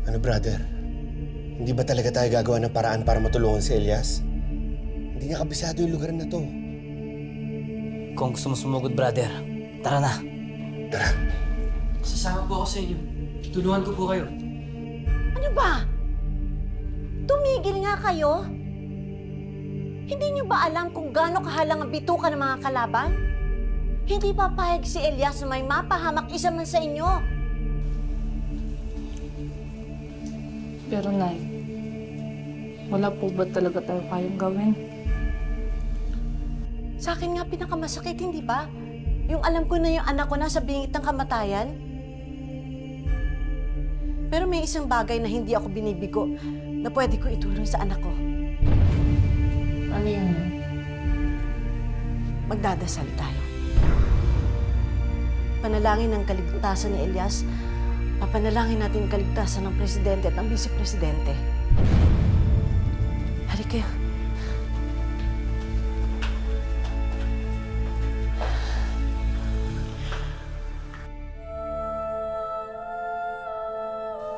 Ano, brother? Hindi ba talaga tayo gagawa ng paraan para matulungan si Elias? Hindi niya kabisado yung lugar na to. Kung gusto mo sumugod, brother, tara na. Tara. Sasama po ako sa inyo. Tulungan ko po kayo. Ano ba? Tumigil nga kayo? Hindi niyo ba alam kung gaano kahalang ang bituka ng mga kalaban? Hindi papayag si Elias na may mapahamak isa man sa inyo. Pero Nay, wala po ba talaga tayo kayang gawin? Sa akin nga pinakamasakit, hindi ba? Yung alam ko na yung anak ko nasa bingit ng kamatayan. Pero may isang bagay na hindi ako binibigo na pwede ko itulong sa anak ko. Ano yun? Magdadasal tayo. Panalangin ng kaligtasan ni Elias, papanalangin natin ang kaligtasan ng presidente at ng vice-presidente. Halika kayo.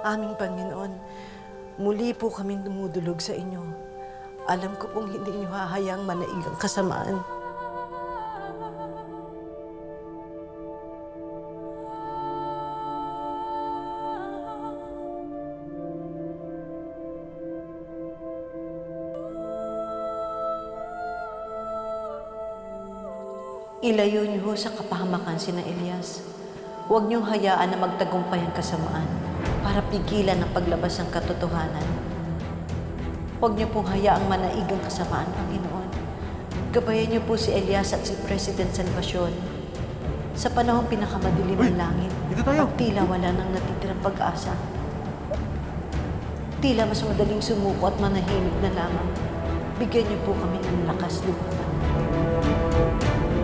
Aming Panginoon, muli po kaming dumudulog sa inyo. Alam ko pong hindi niyo hahayaang manaig ang kasamaan. Ilayo niyo ho sa kapahamakan sina Elias. Huwag niyong hayaan na magtagumpay ang kasamaan para pigilan ang paglabas ng katotohanan. Huwag niyo pong hayaang manaig ang kasamaan, Panginoon. Gabayan niyo po si Elias at si President Salvacion. Sa panahong pinakamadilim ng langit, at tila wala nang natitirang pag-asa. Tila mas madaling sumuko at manahimik na lamang. Bigyan niyo po kami ng lakas lumaban.